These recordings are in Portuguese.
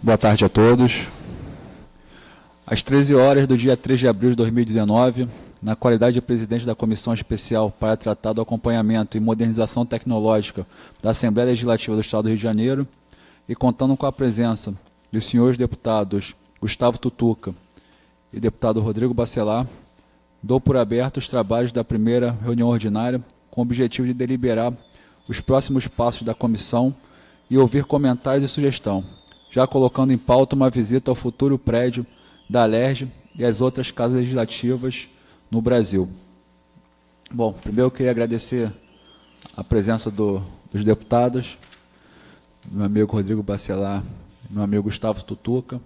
Boa tarde a todos. Às 13 horas do dia 3 de abril de 2019, na qualidade de presidente da Comissão Especial para tratar do acompanhamento e modernização tecnológica da Assembleia Legislativa do Estado do Rio de Janeiro, e contando com a presença dos senhores deputados Gustavo Tutuca e deputado Rodrigo Bacelar, dou por aberto os trabalhos da primeira reunião ordinária com o objetivo de deliberar os próximos passos da comissão e ouvir comentários e sugestão, já colocando em pauta uma visita ao futuro prédio da Alerj e às outras casas legislativas no Brasil. Bom, primeiro eu queria agradecer a presença dos deputados, meu amigo Rodrigo Bacelar, meu amigo Gustavo Tutuca,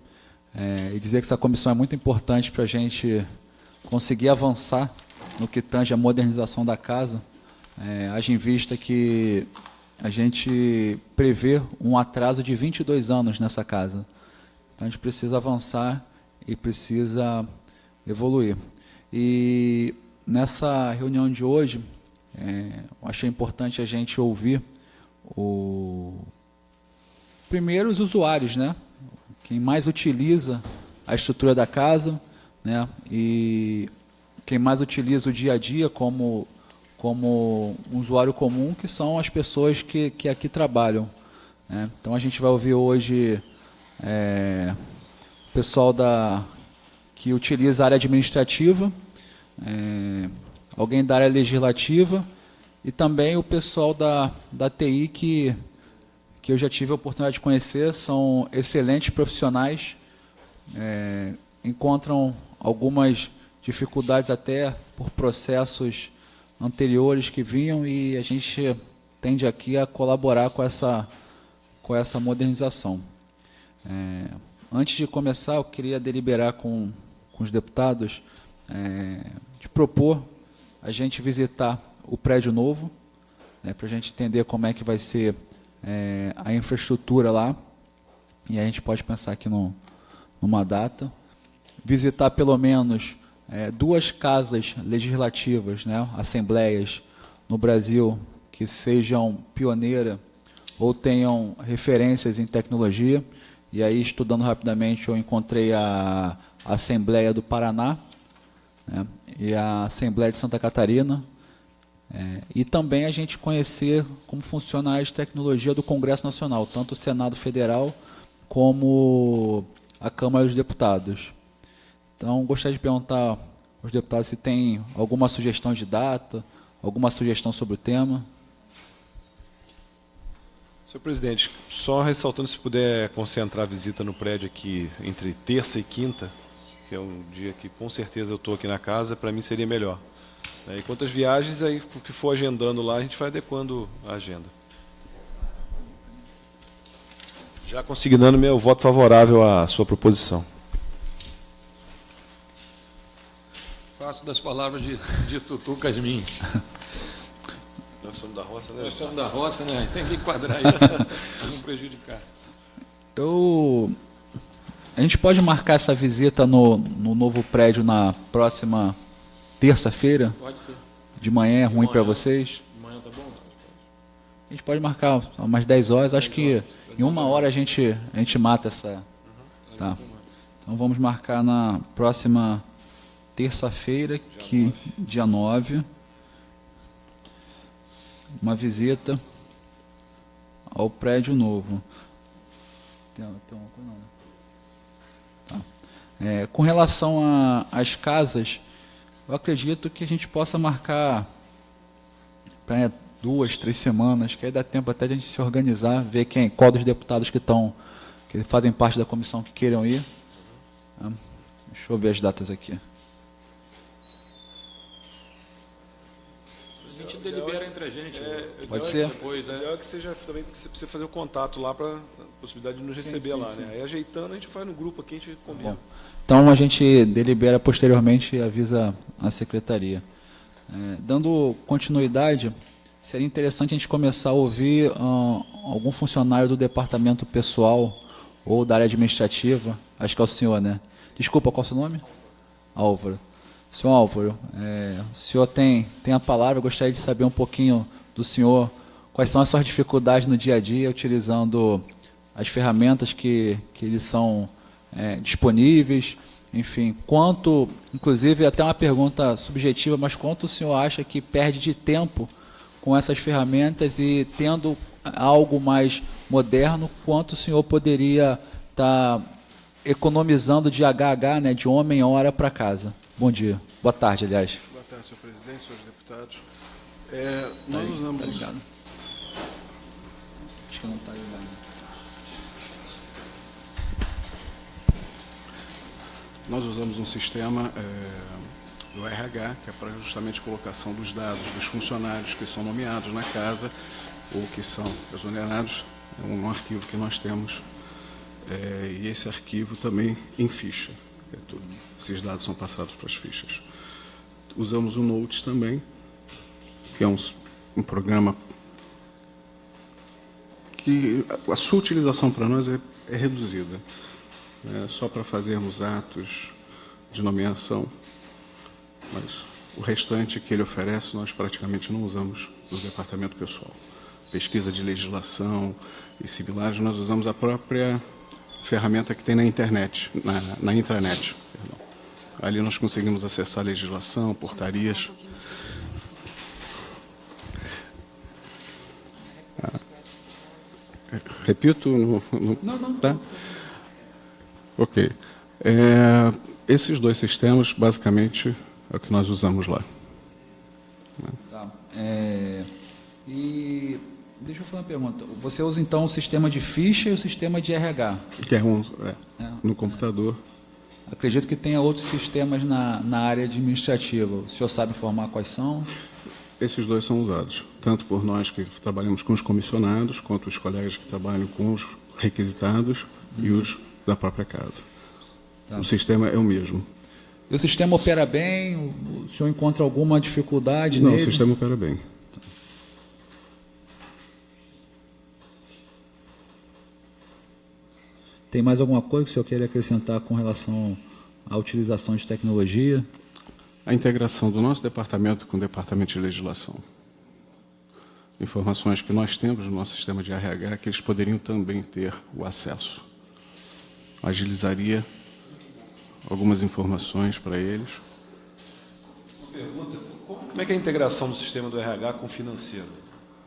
e dizer que essa comissão é muito importante para a gente conseguir avançar no que tange a modernização da casa, haja em vista que a gente prevê um atraso de 22 anos nessa casa. Então, a gente precisa avançar e precisa evoluir. E nessa reunião de hoje, eu achei importante a gente ouvir primeiro os usuários, né? Quem mais utiliza a estrutura da casa, né? E quem mais utiliza o dia a dia como um usuário comum, que são as pessoas que aqui trabalham, né? Então, a gente vai ouvir hoje o pessoal que utiliza a área administrativa, alguém da área legislativa e também o pessoal da TI que eu já tive a oportunidade de conhecer, são excelentes profissionais, encontram algumas dificuldades até por processos anteriores que vinham, e a gente tende aqui a colaborar com essa modernização. Antes de começar, eu queria deliberar com os deputados de propor a gente visitar o prédio novo, para a gente entender como é que vai ser a infraestrutura lá, e a gente pode pensar aqui numa data. Visitar pelo menos duas casas legislativas, né, assembleias no Brasil que sejam pioneiras ou tenham referências em tecnologia. E aí, estudando rapidamente, eu encontrei a Assembleia do Paraná, né, e a Assembleia de Santa Catarina, e também a gente conhecer como funciona a área de tecnologia do Congresso Nacional, tanto o Senado Federal como a Câmara dos Deputados. Então, gostaria de perguntar aos deputados se tem alguma sugestão de data, alguma sugestão sobre o tema. Senhor presidente, só ressaltando, se puder concentrar a visita no prédio aqui entre terça e quinta, que é um dia que com certeza eu estou aqui na casa, para mim seria melhor. E quanto às viagens, aí, o que for agendando lá, a gente vai adequando a agenda. Já consignando meu voto favorável à sua proposição. Faço das palavras de Tutuca as minhas. Nós somos da roça, né? Nós somos da roça, né? Tem que enquadrar aí para não prejudicar. A gente pode marcar essa visita no novo prédio na próxima terça-feira? Pode ser. De manhã é ruim para vocês? De manhã tá bom? A gente pode marcar umas 10 horas. Acho que em uma hora a gente mata essa... Tá. Então, vamos marcar na próxima terça-feira, dia 9, uma visita ao prédio novo. Tem uma coisa não, né? Tá. Com relação às casas, eu acredito que a gente possa marcar para 2, 3 semanas, que aí dá tempo até de a gente se organizar, ver qual dos deputados que fazem parte da comissão que queiram ir. Deixa eu ver as datas aqui. A gente delibera entre a gente. Pode ser? Depois, O ideal é que seja também, porque você precisa fazer o contato lá para a possibilidade de nos receber lá. Né? Aí, ajeitando, a gente faz no grupo aqui, a gente combina. Bom, então, a gente delibera posteriormente e avisa a secretaria. Dando continuidade, seria interessante a gente começar a ouvir algum funcionário do departamento pessoal ou da área administrativa. Acho que é o senhor, né? Desculpa, qual é o seu nome? Álvaro. Senhor Álvaro, o senhor tem a palavra, eu gostaria de saber um pouquinho do senhor, quais são as suas dificuldades no dia a dia utilizando as ferramentas que eles são disponíveis, enfim, quanto, inclusive até uma pergunta subjetiva, mas quanto o senhor acha que perde de tempo com essas ferramentas e tendo algo mais moderno, quanto o senhor poderia estar economizando de HH, né, de homem-hora para casa? Bom dia. Boa tarde, aliás. Boa tarde, senhor presidente, senhores deputados. Nós usamos... Tá ligado? Acho que não está ligado. Nós usamos um sistema do RH, que é para justamente colocação dos dados dos funcionários que são nomeados na casa ou que são exonerados, é um arquivo que nós temos, e esse arquivo também em ficha. Esses dados são passados para as fichas. Usamos o Notes também, que é um programa que a sua utilização para nós é reduzida. Só para fazermos atos de nomeação, mas o restante que ele oferece nós praticamente não usamos no departamento pessoal. Pesquisa de legislação e similares, nós usamos a própria ferramenta que tem na internet, na intranet. Perdão. Ali nós conseguimos acessar a legislação, portarias. Repito? Não. Tá? Ok. Esses dois sistemas, basicamente, é o que nós usamos lá. Tá. E deixa eu fazer uma pergunta. Você usa, então, o sistema de ficha e o sistema de RH? Que é no computador. Acredito que tenha outros sistemas na área administrativa. O senhor sabe informar quais são? Esses dois são usados, tanto por nós que trabalhamos com os comissionados, quanto os colegas que trabalham com os requisitados e os da própria casa. Tá. O sistema é o mesmo. E o sistema opera bem? O senhor encontra alguma dificuldade nele? Não, o sistema opera bem. Tem mais alguma coisa que o senhor queira acrescentar com relação à utilização de tecnologia? A integração do nosso departamento com o departamento de legislação. Informações que nós temos no nosso sistema de RH que eles poderiam também ter o acesso. Agilizaria algumas informações para eles. Uma pergunta, como é que é a integração do sistema do RH com o financeiro?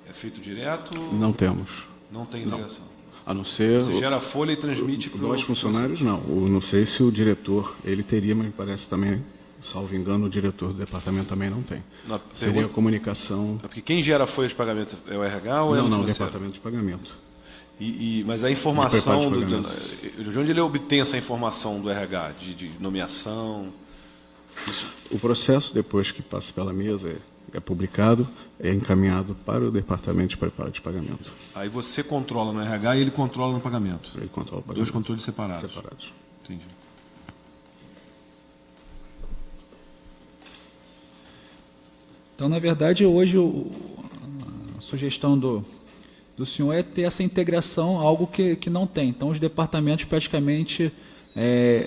É feito direto? Não temos. Não tem integração? Não. A não ser... Você gera a folha e transmite para nós funcionários, não. Eu não sei se o diretor, ele teria, mas me parece também, salvo engano, o diretor do departamento também não tem. Seria a comunicação... É porque quem gera a folha de pagamento é o RH ou é o financeiro? Não, o departamento de pagamento. Mas a informação, de onde ele obtém essa informação do RH, de nomeação? Isso? O processo, depois que passa pela mesa, é publicado, é encaminhado para o departamento de preparo de pagamento. Aí você controla no RH e ele controla no pagamento? Ele controla o pagamento. Dois controles separados? Separados. Entendi. Então, na verdade, hoje a sugestão do senhor é ter essa integração, algo que não tem. Então, os departamentos praticamente,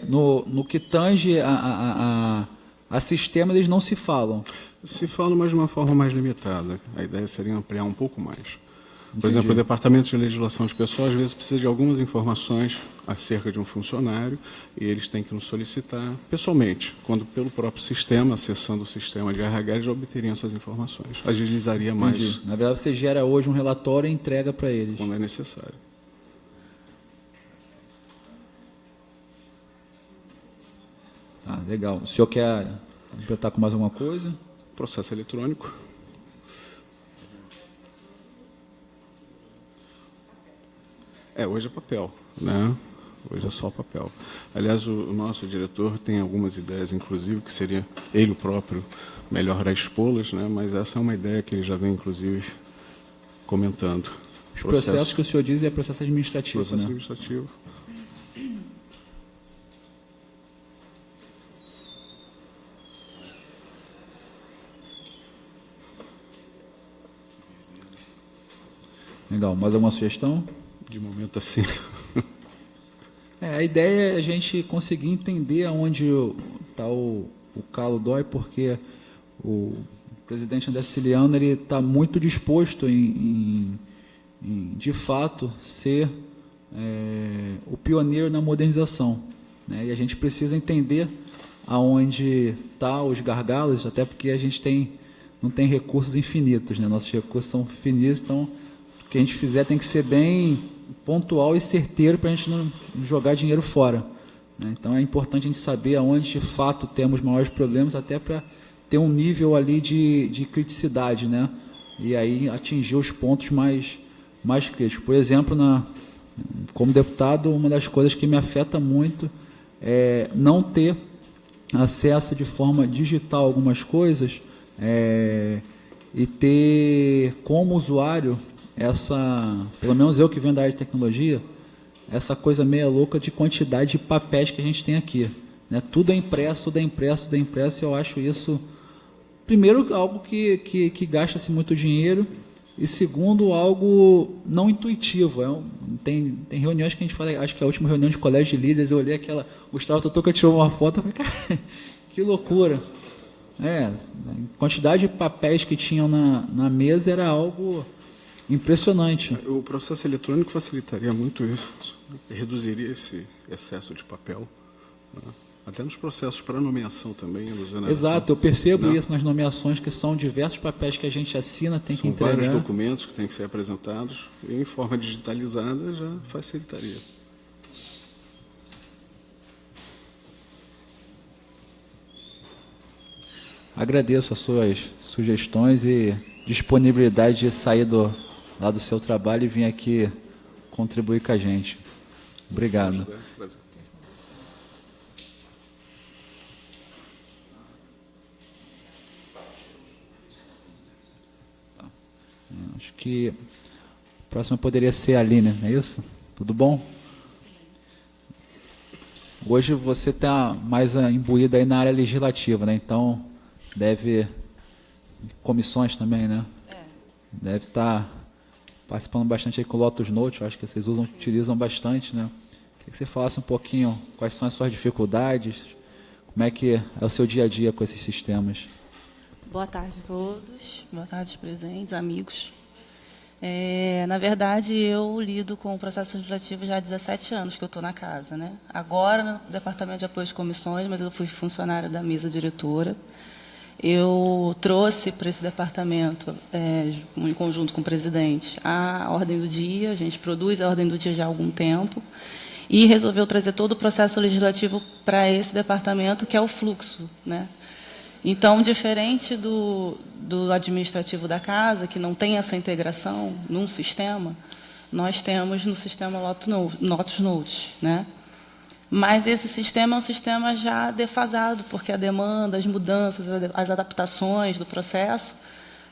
no que tange a sistema, eles não se falam. Se falam, mas de uma forma mais limitada. A ideia seria ampliar um pouco mais. Por Entendi. exemplo, o Departamento de Legislação de Pessoal, às vezes, precisa de algumas informações acerca de um funcionário e eles têm que nos solicitar pessoalmente, quando pelo próprio sistema, acessando o sistema de RH, eles já obteriam essas informações. Agilizaria mais. Entendi. Na verdade, você gera hoje um relatório e entrega para eles. Quando é necessário. Tá, legal. O senhor quer completar com mais alguma coisa? Processo eletrônico. Hoje é papel, né? Hoje é só papel. Aliás, o nosso diretor tem algumas ideias, inclusive, que seria ele próprio melhor a expô-las, né? Mas essa é uma ideia que ele já vem, inclusive, comentando. Os processos que o senhor diz é processo administrativo, processo né? administrativo. Legal. Mais alguma sugestão? De momento, assim. A ideia é a gente conseguir entender aonde está o calo dói, porque o presidente André Siciliano está muito disposto em, de fato, ser o pioneiro na modernização, né? E a gente precisa entender aonde tá os gargalos, até porque a gente não tem recursos infinitos, né? Nossos recursos são finitos, então o que a gente fizer tem que ser bem pontual e certeiro para a gente não jogar dinheiro fora, né? Então é importante a gente saber aonde de fato temos maiores problemas, até para ter um nível ali de criticidade, né? E aí atingir os pontos mais críticos. Por exemplo, como deputado, uma das coisas que me afeta muito é não ter acesso de forma digital a algumas coisas, e ter como usuário pelo menos eu que venho da área de tecnologia, essa coisa meia louca de quantidade de papéis que a gente tem aqui, né? Tudo é impresso, e eu acho isso, primeiro, algo que gasta-se muito dinheiro, e segundo, algo não intuitivo. Tem reuniões que a gente fala, acho que a última reunião de colégio de líderes, eu olhei aquela, o Gustavo Tutuca tirou uma foto, eu falei, cara, que loucura. A quantidade de papéis que tinham na mesa era algo impressionante. O processo eletrônico facilitaria muito isso, reduziria esse excesso de papel, né? Até nos processos para nomeação também. Exato, eu percebo isso nas nomeações, que são diversos papéis que a gente assina, tem que entregar. São vários documentos que têm que ser apresentados, e em forma digitalizada já facilitaria. Agradeço as suas sugestões e disponibilidade de sair lá do seu trabalho e vir aqui contribuir com a gente. Obrigado. Acho que a próxima poderia ser a Aline, não é isso? Tudo bom? Hoje você está mais imbuído aí na área legislativa, né? Então, comissões também, né? Deve estar participando bastante aí com o Lotus Note, eu acho que vocês utilizam bastante, né? Queria que você falasse um pouquinho quais são as suas dificuldades, como é que é o seu dia a dia com esses sistemas. Boa tarde a todos, boa tarde presentes, amigos. Na verdade, eu lido com o processo legislativo já há 17 anos que eu estou na casa, né? Agora no Departamento de Apoio às Comissões, mas eu fui funcionária da mesa diretora. Eu trouxe para esse departamento, em conjunto com o presidente, a ordem do dia, a gente produz a ordem do dia já há algum tempo, e resolveu trazer todo o processo legislativo para esse departamento, que é o fluxo, né? Então, diferente do administrativo da casa, que não tem essa integração num sistema, nós temos no sistema Lotus Note, né? Mas esse sistema é um sistema já defasado, porque a demanda, as mudanças, as adaptações do processo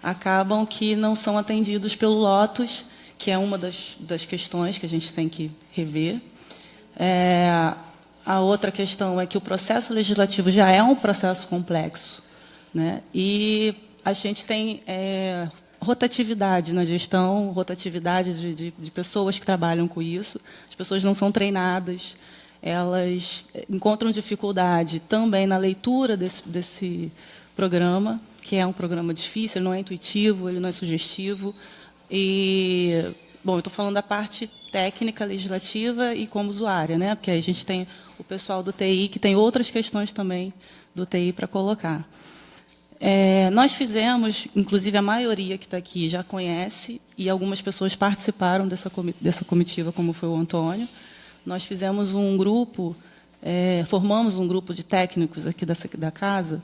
acabam que não são atendidos pelo Lotus, que é uma das questões que a gente tem que rever. A outra questão é que o processo legislativo já é um processo complexo, né? E a gente tem rotatividade na gestão, rotatividade de pessoas que trabalham com isso. As pessoas não são treinadas, elas encontram dificuldade também na leitura desse programa, que é um programa difícil, ele não é intuitivo, ele não é sugestivo. E, bom, eu estou falando da parte técnica, legislativa e como usuária, né? Porque a gente tem o pessoal do TI, que tem outras questões também do TI para colocar. Nós fizemos, inclusive a maioria que está aqui já conhece, e algumas pessoas participaram dessa comitiva, como foi o Antônio. Nós fizemos um grupo, formamos um grupo de técnicos aqui da casa,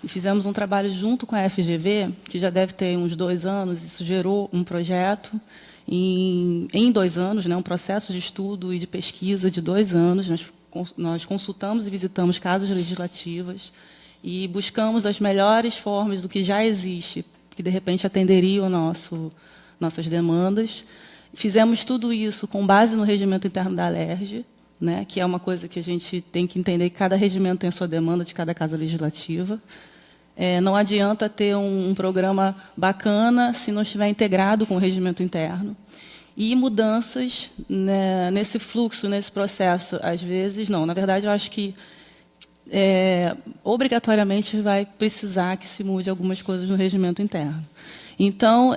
e fizemos um trabalho junto com a FGV, que já deve ter uns 2 anos, isso gerou um projeto em 2 anos, né, um processo de estudo e de pesquisa de 2 anos. Nós consultamos e visitamos casas legislativas e buscamos as melhores formas do que já existe, que, de repente, atenderiam nossas demandas. Fizemos tudo isso com base no regimento interno da Alerj, né, que é uma coisa que a gente tem que entender que cada regimento tem a sua demanda de cada casa legislativa. Não adianta ter um programa bacana se não estiver integrado com o regimento interno. E mudanças, né, nesse fluxo, nesse processo, às vezes, não. Na verdade, eu acho que obrigatoriamente vai precisar que se mude algumas coisas no regimento interno. Então,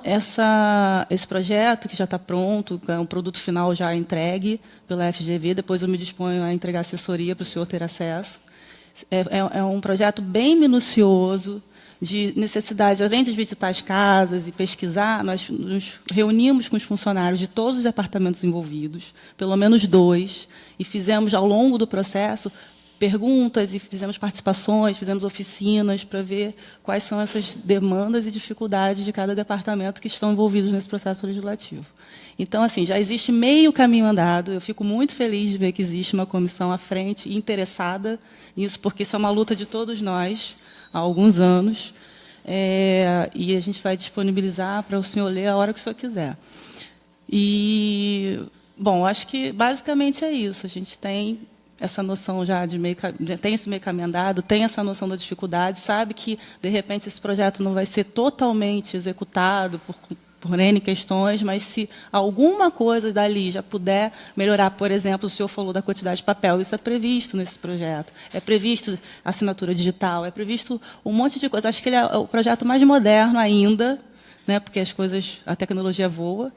esse projeto, que já está pronto, é um produto final já entregue pela FGV, depois eu me disponho a entregar assessoria para o senhor ter acesso. É um projeto bem minucioso, de necessidade, além de visitar as casas e pesquisar, nós nos reunimos com os funcionários de todos os departamentos envolvidos, pelo menos 2, e fizemos, ao longo do processo, perguntas e fizemos participações, fizemos oficinas para ver quais são essas demandas e dificuldades de cada departamento que estão envolvidos nesse processo legislativo. Então, assim, já existe meio caminho andado. Eu fico muito feliz de ver que existe uma comissão à frente e interessada nisso, porque isso é uma luta de todos nós há alguns anos, e a gente vai disponibilizar para o senhor ler a hora que o senhor quiser. E, bom, acho que basicamente é isso. A gente tem essa noção já tem esse meio caminho andado, tem essa noção da dificuldade, sabe que, de repente, esse projeto não vai ser totalmente executado por N questões, mas se alguma coisa dali já puder melhorar, por exemplo, o senhor falou da quantidade de papel, isso é previsto nesse projeto. É previsto assinatura digital, é previsto um monte de coisa. Acho que ele é o projeto mais moderno ainda, né, porque a tecnologia voa.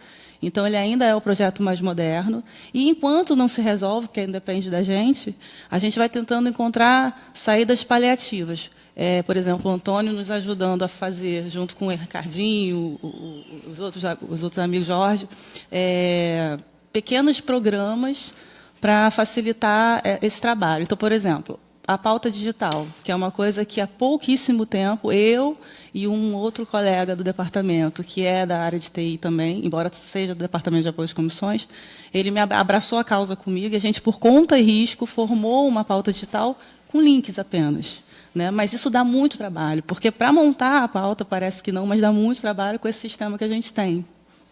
Então, ele ainda é o projeto mais moderno. E, enquanto não se resolve, porque ainda depende da gente, a gente vai tentando encontrar saídas paliativas. Por exemplo, o Antônio nos ajudando a fazer, junto com o Ricardinho, os outros amigos, Jorge, pequenos programas para facilitar esse trabalho. Então, por exemplo, a pauta digital, que é uma coisa que há pouquíssimo tempo eu e um outro colega do departamento, que é da área de TI também, embora seja do departamento de apoio às comissões, ele me abraçou a causa comigo e a gente, por conta e risco, formou uma pauta digital com links apenas. Né? Mas isso dá muito trabalho, porque para montar a pauta, parece que não, mas dá muito trabalho com esse sistema que a gente tem.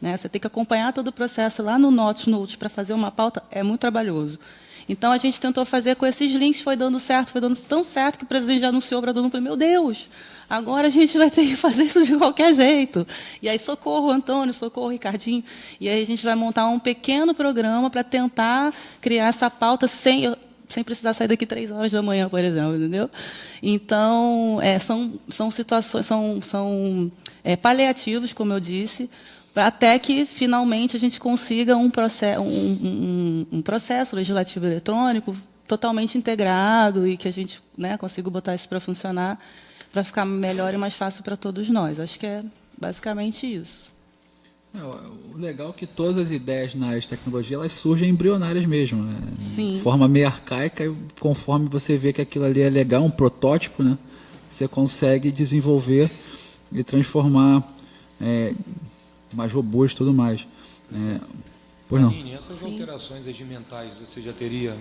Né? Você tem que acompanhar todo o processo lá no Notes para fazer uma pauta, é muito trabalhoso. Então, a gente tentou fazer com esses links, foi dando tão certo que o presidente já anunciou para todo mundo, meu Deus, agora a gente vai ter que fazer isso de qualquer jeito. E aí, socorro o Antônio, socorro o Ricardinho, e aí a gente vai montar um pequeno programa para tentar criar essa pauta sem precisar sair daqui 3 horas da manhã, por exemplo, entendeu? Então, são situações, são paliativos, como eu disse, até que, finalmente, a gente consiga um processo legislativo eletrônico totalmente integrado e que a gente, né, consiga botar isso para funcionar, para ficar melhor e mais fácil para todos nós. Acho que é basicamente isso. O legal é que todas as ideias na área de tecnologia elas surgem embrionárias mesmo, né? Sim. De forma meio arcaica, e conforme você vê que aquilo ali é legal, um protótipo, né? Você consegue desenvolver e transformar mais robusto e tudo mais. Pois não. Aline, essas alterações regimentais você já teria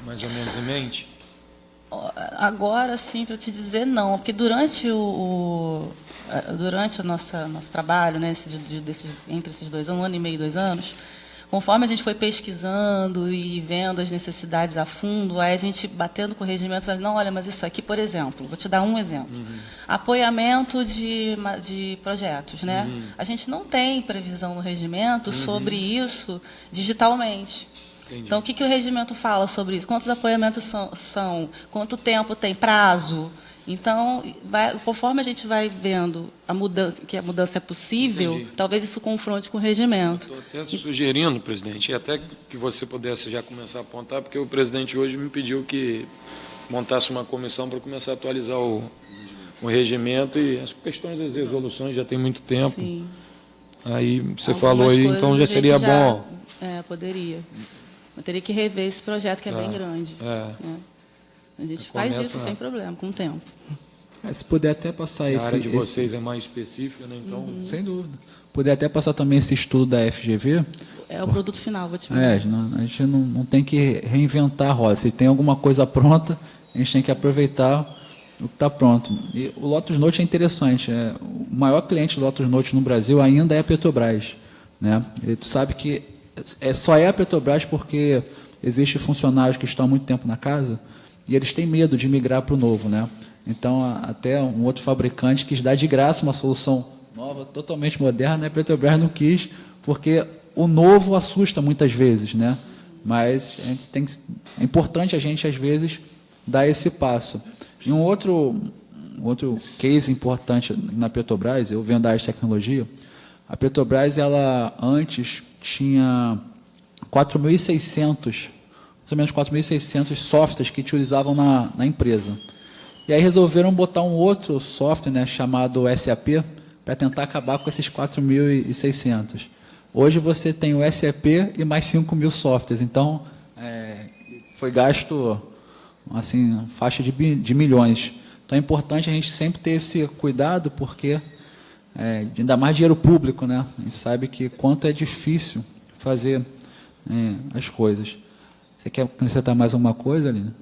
mais ou menos em mente? Agora, sim, para te dizer, não, porque durante o nosso trabalho, né, entre esses 2 anos, 1 ano e meio, 2 anos, conforme a gente foi pesquisando e vendo as necessidades a fundo, aí a gente batendo com o regimento, falando, não, olha, mas isso aqui, por exemplo, vou te dar um exemplo, apoiamento de projetos, né? A gente não tem previsão no regimento sobre isso digitalmente. Entendi. Então, o que o regimento fala sobre isso? Quantos apoiamentos são? Quanto tempo tem? Prazo? Então, conforme a gente vai vendo que a mudança é possível, Entendi. Talvez isso confronte com o regimento. Estou até sugerindo, presidente, e até que você pudesse já começar a apontar, porque o presidente hoje me pediu que montasse uma comissão para começar a atualizar o regimento e as questões das resoluções já tem muito tempo. Sim. Aí você Algumas falou aí, coisas então a já gente seria bom. Poderia. Eu teria que rever esse projeto, que é bem grande. Né? A gente faz isso sem problema, com o tempo. Se puder até passar A área de vocês é mais específica, né? Então, sem dúvida. Puder até passar também esse estudo da FGV. É o produto final, vou te mandar. A gente não tem que reinventar a roda. Se tem alguma coisa pronta, a gente tem que aproveitar o que está pronto. E o Lotus Note é interessante. O maior cliente do Lotus Note no Brasil ainda é a Petrobras. Né? E tu sabe que só é a Petrobras porque existem funcionários que estão há muito tempo na casa e eles têm medo de migrar para o novo. Né? Então, até um outro fabricante quis dar de graça uma solução nova, totalmente moderna, a Petrobras não quis, porque o novo assusta muitas vezes, né? Mas é importante a gente, às vezes, dar esse passo. E um outro case importante na Petrobras, eu venho da área de tecnologia, a Petrobras, ela antes tinha 4.600, mais ou menos 4.600 softwares que utilizavam na empresa. E aí resolveram botar um outro software, né, chamado SAP, para tentar acabar com esses 4.600. Hoje você tem o SAP e mais 5.000 softwares. Então, foi gasto, assim, faixa de milhões. Então é importante a gente sempre ter esse cuidado, porque ainda mais dinheiro público, né? A gente sabe que quanto é difícil fazer as coisas. Você quer acrescentar mais alguma coisa, Aline?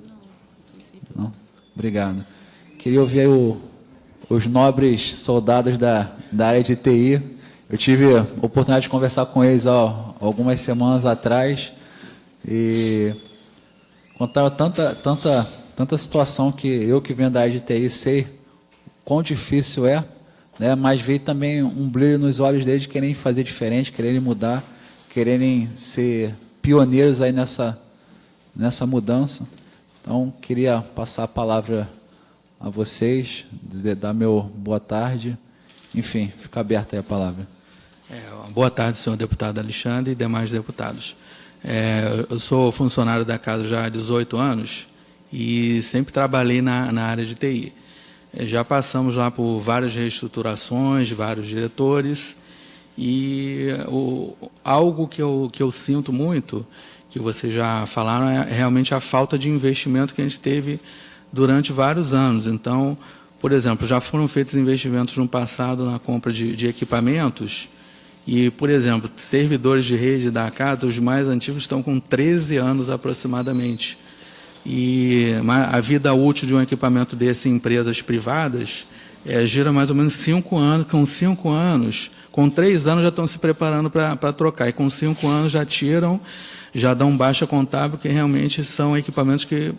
Não? Obrigado. Queria ouvir os nobres soldados da área de TI. Eu tive a oportunidade de conversar com eles algumas semanas atrás e contaram tanta situação que eu, que venho da área de TI, sei quão difícil é, né? Mas veio também um brilho nos olhos deles de quererem fazer diferente, quererem mudar, quererem ser pioneiros aí nessa mudança. Então, queria passar a palavra a vocês, dar meu boa tarde. Enfim, fica aberta aí a palavra. Boa tarde, senhor deputado Alexandre e demais deputados. Eu sou funcionário da casa já há 18 anos e sempre trabalhei na área de TI. Já passamos lá por várias reestruturações, vários diretores, e algo que eu sinto muito, que vocês já falaram, é realmente a falta de investimento que a gente teve durante vários anos. Então, por exemplo, já foram feitos investimentos no passado na compra de equipamentos e, por exemplo, servidores de rede da casa, os mais antigos, estão com 13 anos aproximadamente. E a vida útil de um equipamento desse em empresas privadas gira mais ou menos 5 anos. Com 5 anos, com 3 anos já estão se preparando para trocar, e com 5 anos já tiram, já dão baixa contábil, que realmente são equipamentos que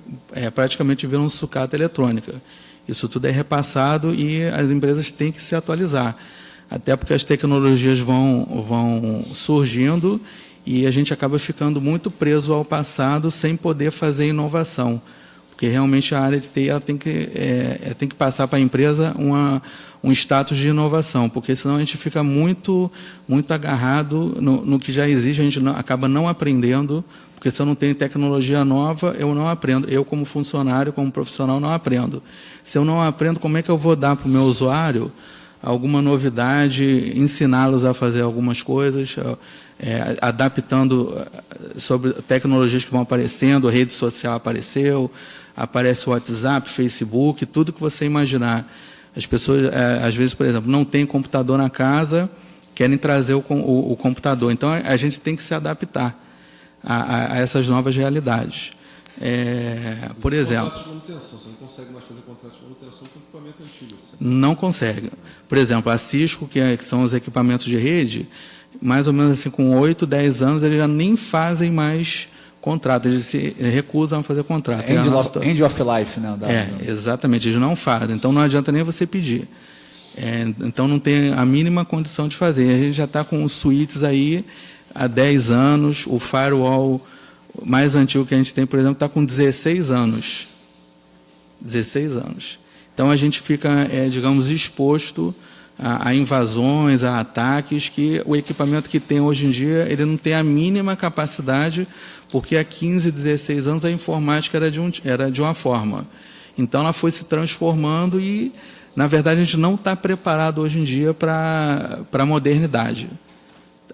praticamente viram sucata eletrônica. Isso tudo é repassado e as empresas têm que se atualizar, até porque as tecnologias vão surgindo e a gente acaba ficando muito preso ao passado sem poder fazer inovação, porque realmente a área de TI ela tem que passar para a empresa um status de inovação, porque senão a gente fica muito agarrado no que já existe, a gente acaba não aprendendo, porque se eu não tenho tecnologia nova, eu não aprendo. Eu, como funcionário, como profissional, não aprendo. Se eu não aprendo, como é que eu vou dar para o meu usuário alguma novidade, ensiná-los a fazer algumas coisas, adaptando sobre tecnologias que vão aparecendo, a rede social apareceu, aparece o WhatsApp, Facebook, tudo que você imaginar. As pessoas, às vezes, por exemplo, não tem computador na casa, querem trazer o computador. Então, a gente tem que se adaptar a essas novas realidades. Por exemplo... Contratos de manutenção, você não consegue mais fazer contratos de manutenção com equipamento antigo. Assim. Não consegue. Por exemplo, a Cisco, que são os equipamentos de rede, mais ou menos assim, com 8, 10 anos, eles já nem fazem mais contrato, eles se recusam a fazer contrato. End of life, né? Exatamente, eles não fazem. Então, não adianta nem você pedir. Então, não tem a mínima condição de fazer. A gente já está com os suítes aí há 10 anos, o firewall mais antigo que a gente tem, por exemplo, está com 16 anos. 16 anos. Então, a gente fica, digamos, exposto a invasões, a ataques, que o equipamento que tem hoje em dia, ele não tem a mínima capacidade, porque há 15, 16 anos a informática era de uma forma. Então, ela foi se transformando e, na verdade, a gente não está preparado hoje em dia para a modernidade.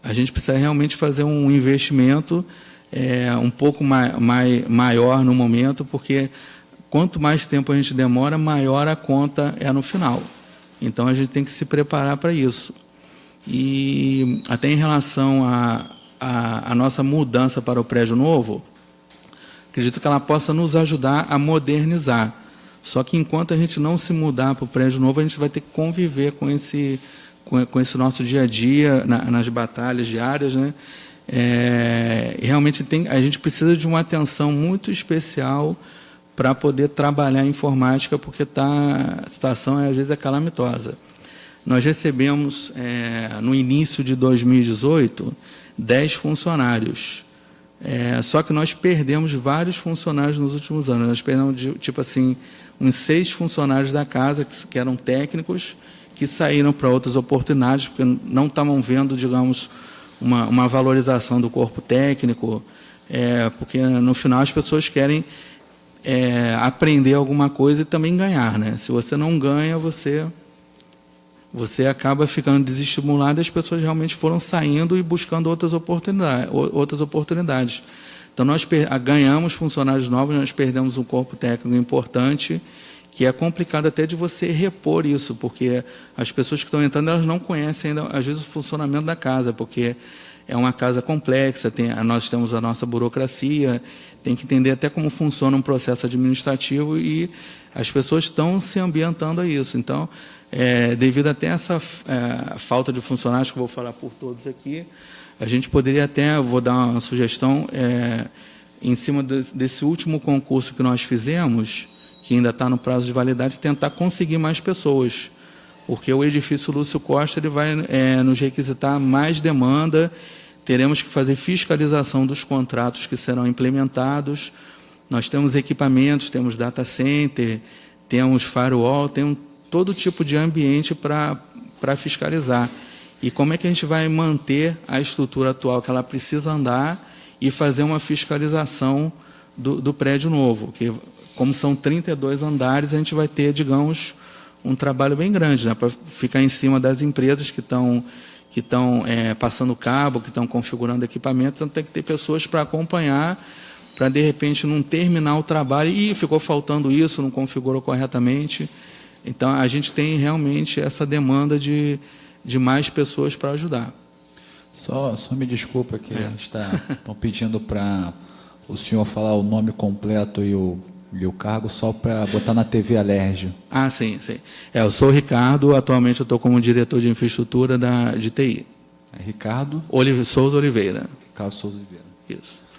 A gente precisa realmente fazer um investimento um pouco maior no momento, porque quanto mais tempo a gente demora, maior a conta é no final. Então, a gente tem que se preparar para isso. E até em relação à nossa mudança para o prédio novo, acredito que ela possa nos ajudar a modernizar. Só que enquanto a gente não se mudar para o prédio novo, a gente vai ter que conviver com esse nosso dia a dia, nas batalhas diárias, né? Realmente a gente precisa de uma atenção muito especial para poder trabalhar a informática, porque a situação, às vezes, é calamitosa. Nós recebemos, no início de 2018, 10 funcionários Só que nós perdemos vários funcionários nos últimos anos. Nós perdemos, tipo assim, uns 6 funcionários da casa que eram técnicos, que saíram para outras oportunidades, porque não estavam vendo, digamos, uma valorização do corpo técnico, porque no final as pessoas querem aprender alguma coisa e também ganhar, né? Se você não ganha, você acaba ficando desestimulado, e as pessoas realmente foram saindo e buscando outras oportunidades. Então, nós ganhamos funcionários novos, nós perdemos um corpo técnico importante, que é complicado até de você repor isso, porque as pessoas que estão entrando, elas não conhecem ainda, às vezes, o funcionamento da casa, porque é uma casa complexa, nós temos a nossa burocracia, tem que entender até como funciona um processo administrativo, e as pessoas estão se ambientando a isso. Então, devido até a essa falta de funcionários, que eu vou falar por todos aqui, a gente poderia até, vou dar uma sugestão, em cima desse último concurso que nós fizemos, que ainda está no prazo de validade, tentar conseguir mais pessoas, porque o edifício Lúcio Costa ele vai nos requisitar mais demanda, teremos que fazer fiscalização dos contratos que serão implementados. Nós temos equipamentos, temos data center, temos firewall, tem todo tipo de ambiente para fiscalizar. E como é que a gente vai manter a estrutura atual, que ela precisa andar, e fazer uma fiscalização do prédio novo? Que, como são 32 andares, a gente vai ter, digamos, um trabalho bem grande, né, para ficar em cima das empresas que estão passando cabo, que estão configurando equipamento. Então, tem que ter pessoas para acompanhar, para, de repente, não terminar o trabalho e ficou faltando isso, não configurou corretamente. Então, a gente tem realmente essa demanda de mais pessoas para ajudar. Só me desculpa que estão pedindo para o senhor falar o nome completo e o cargo, só para botar na TV Alerj. Ah, sim. Eu sou o Ricardo, atualmente eu estou como diretor de infraestrutura de TI. Ricardo? Souza Oliveira. Ricardo Souza Oliveira. Isso.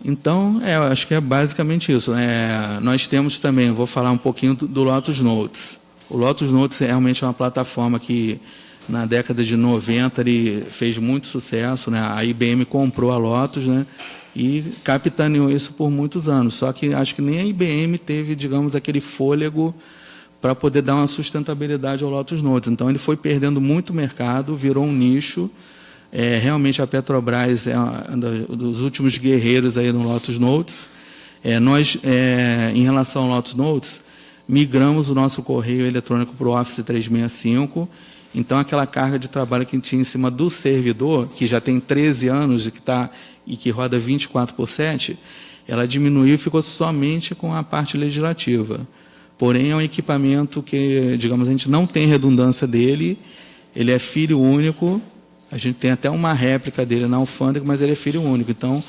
Então, eu acho que é basicamente isso. Nós temos também, vou falar um pouquinho do Lotus Notes. O Lotus Notes realmente é uma plataforma que, na década de 90, ele fez muito sucesso, né? A IBM comprou a Lotus, né? E capitaneou isso por muitos anos. Só que acho que nem a IBM teve, digamos, aquele fôlego para poder dar uma sustentabilidade ao Lotus Notes. Então, ele foi perdendo muito mercado, virou um nicho. Realmente, a Petrobras é um dos últimos guerreiros aí no Lotus Notes. Nós, em relação ao Lotus Notes, migramos o nosso correio eletrônico para o Office 365. Então, aquela carga de trabalho que a gente tinha em cima do servidor, que já tem 13 anos e que roda 24/7, ela diminuiu e ficou somente com a parte legislativa. Porém, é um equipamento que, digamos, a gente não tem redundância dele, ele é filho único, a gente tem até uma réplica dele na alfândega, mas ele é filho único. Então,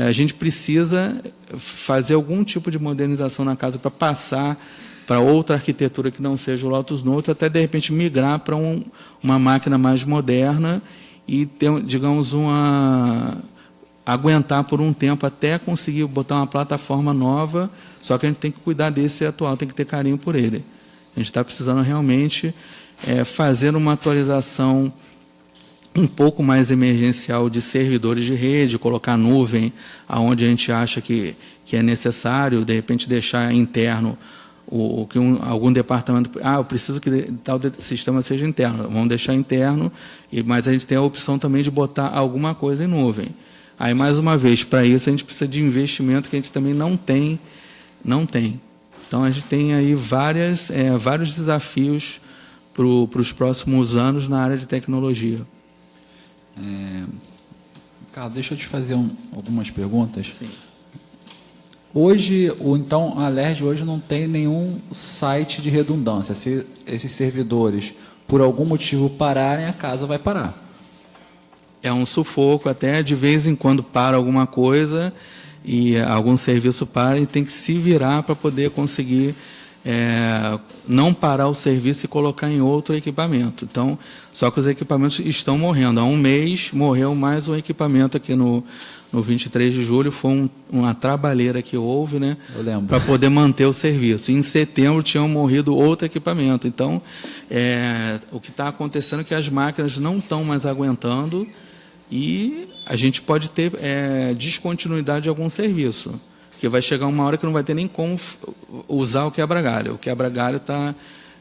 a gente precisa fazer algum tipo de modernização na casa para passar para outra arquitetura que não seja o Lotus Notes, até, de repente, migrar para uma máquina mais moderna e ter, digamos, aguentar por um tempo até conseguir botar uma plataforma nova, só que a gente tem que cuidar desse atual, tem que ter carinho por ele. A gente está precisando realmente fazer uma atualização um pouco mais emergencial de servidores de rede, colocar nuvem aonde a gente acha que é necessário, de repente deixar interno algum departamento, eu preciso que tal sistema seja interno, vamos deixar interno, mas a gente tem a opção também de botar alguma coisa em nuvem. Aí, mais uma vez, para isso a gente precisa de investimento que a gente também não tem. Então, a gente tem aí vários desafios para os próximos anos na área de tecnologia. Carlos, deixa eu te fazer algumas perguntas. Sim. Hoje, então, a Alerj hoje não tem nenhum site de redundância. Se esses servidores, por algum motivo, pararem, a casa vai parar. É um sufoco, até de vez em quando para alguma coisa e algum serviço para e tem que se virar para poder conseguir não parar o serviço e colocar em outro equipamento. Então, só que os equipamentos estão morrendo. Há um mês morreu mais um equipamento aqui no 23 de julho, foi uma trabalheira que houve, né, para poder manter o serviço. Em setembro tinham morrido outro equipamento. Então, o que está acontecendo é que as máquinas não estão mais aguentando e a gente pode ter descontinuidade de algum serviço, que vai chegar uma hora que não vai ter nem como usar o quebra-galho. O quebra-galho está,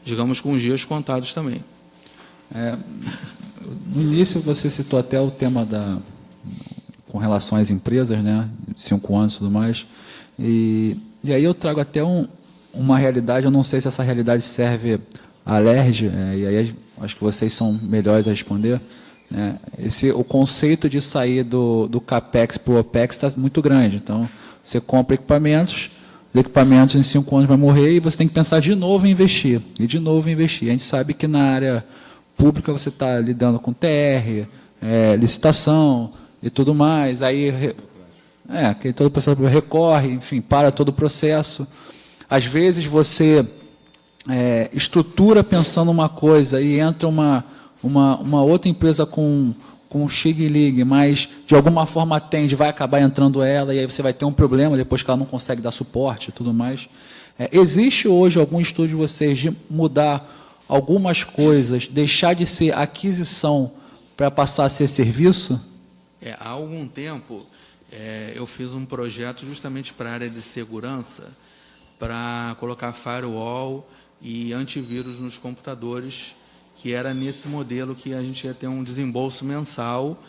digamos, com os dias contados também. No início você citou até o tema com relação às empresas, né, de 5 anos e tudo mais, e aí eu trago até uma realidade, eu não sei se essa realidade serve à LERJ, e aí acho que vocês são melhores a responder, né, o conceito de sair do CAPEX para o OPEX está muito grande, então você compra equipamentos, os equipamentos em 5 anos vai morrer e você tem que pensar de novo em investir, e de novo em investir. A gente sabe que na área pública você está lidando com TR, licitação e tudo mais, aí que todo o pessoal recorre, enfim, para todo o processo. Às vezes você estrutura pensando uma coisa e entra uma outra empresa com Xig-Lig, mas de alguma forma atende, vai acabar entrando ela, e aí você vai ter um problema depois que ela não consegue dar suporte e tudo mais. Existe hoje algum estudo de vocês de mudar algumas coisas, deixar de ser aquisição para passar a ser serviço? Há algum tempo, eu fiz um projeto justamente para a área de segurança, para colocar firewall e antivírus nos computadores, que era nesse modelo que a gente ia ter um desembolso mensal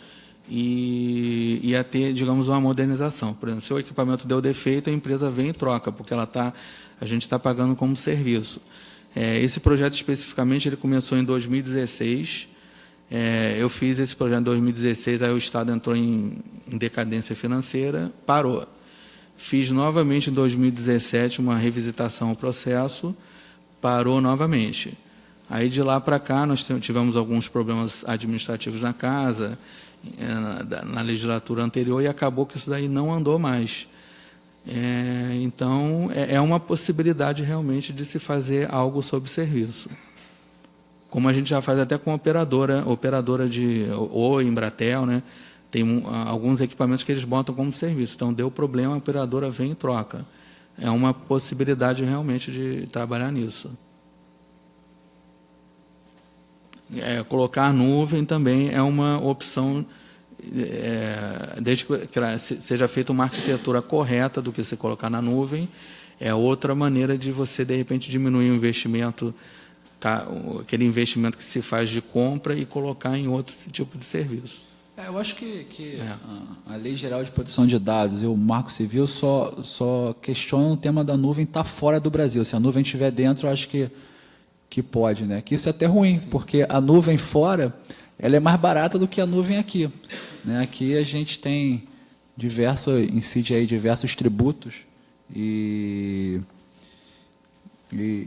e ia ter, digamos, uma modernização. Por exemplo, se o equipamento deu defeito, a empresa vem e troca, porque a gente está pagando como serviço. Esse projeto, especificamente, ele começou em 2016. Eu fiz esse projeto em 2016, aí o Estado entrou em decadência financeira, parou. Fiz novamente em 2017 uma revisitação ao processo, parou novamente. Aí, de lá para cá, nós tivemos alguns problemas administrativos na casa, na legislatura anterior, e acabou que isso daí não andou mais. Então, é uma possibilidade realmente de se fazer algo sobre serviço. Como a gente já faz até com operadora de Oi, Embratel, né? Tem alguns equipamentos que eles botam como serviço. Então, deu problema, a operadora vem e troca. É uma possibilidade realmente de trabalhar nisso. Colocar nuvem também é uma opção, desde que seja feita uma arquitetura correta do que se colocar na nuvem, é outra maneira de você, de repente, diminuir o investimento, aquele investimento que se faz de compra e colocar em outro tipo de serviço. Eu acho que a Lei Geral de Proteção de Dados e o Marco Civil só questionam o tema da nuvem estar fora do Brasil. Se a nuvem estiver dentro, eu acho que pode, né? Que isso é até ruim, sim, porque a nuvem fora ela é mais barata do que a nuvem aqui, né? Aqui a gente tem incide aí diversos tributos e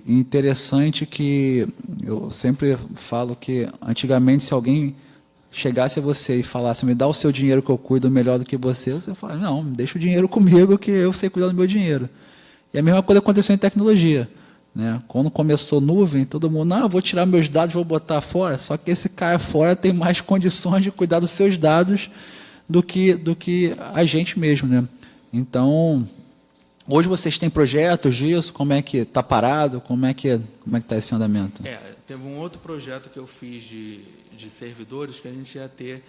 interessante que eu sempre falo que antigamente se alguém chegasse a você e falasse, me dá o seu dinheiro que eu cuido melhor do que você fala, não, deixa o dinheiro comigo que eu sei cuidar do meu dinheiro. E a mesma coisa aconteceu em tecnologia, né? Quando começou nuvem, todo mundo, eu vou tirar meus dados, vou botar fora, só que esse cara fora tem mais condições de cuidar dos seus dados do que a gente mesmo, né? Então, hoje vocês têm projetos disso? Como é que está parado? Como é que está esse andamento? Teve um outro projeto que eu fiz de servidores, que a gente ia ter,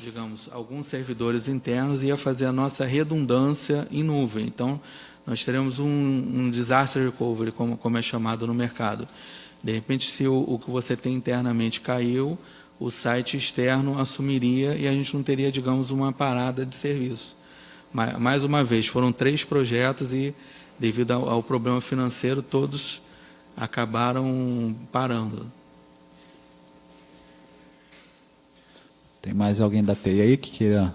digamos, alguns servidores internos e ia fazer a nossa redundância em nuvem. Então, nós teremos um disaster recovery, como é chamado no mercado. De repente, se o que você tem internamente caiu, o site externo assumiria e a gente não teria, digamos, uma parada de serviço. Mas, mais uma vez, foram 3 projetos e, devido ao problema financeiro, todos acabaram parando. Tem mais alguém da TI aí que queira...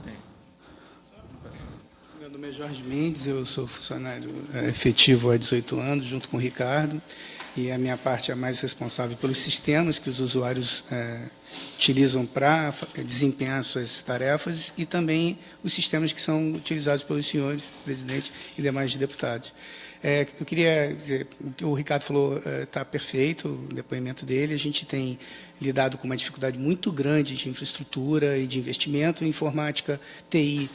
Meu nome é Jorge Mendes, eu sou funcionário efetivo há 18 anos, junto com o Ricardo, e a minha parte é mais responsável pelos sistemas que os usuários utilizam para desempenhar suas tarefas e também os sistemas que são utilizados pelos senhores, presidente e demais deputados. Eu queria dizer, o que o Ricardo falou está perfeito, o depoimento dele. A gente tem lidado com uma dificuldade muito grande de infraestrutura e de investimento em informática, TI.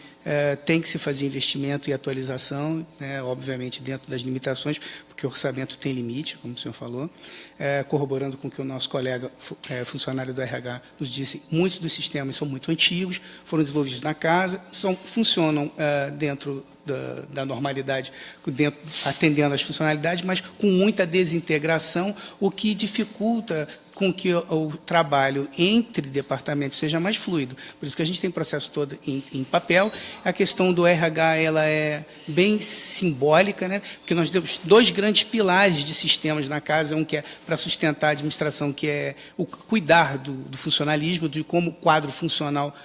Tem que se fazer investimento e atualização, né, obviamente dentro das limitações, porque o orçamento tem limite, como o senhor falou, corroborando com o que o nosso colega funcionário do RH nos disse, muitos dos sistemas são muito antigos, foram desenvolvidos na casa, funcionam dentro da normalidade, atendendo às funcionalidades, mas com muita desintegração, o que dificulta com que o trabalho entre departamentos seja mais fluido. Por isso que a gente tem o processo todo em papel. A questão do RH ela é bem simbólica, né? Porque nós temos 2 grandes pilares de sistemas na casa, um que é para sustentar a administração, que é o cuidar do funcionalismo, de como o quadro funcional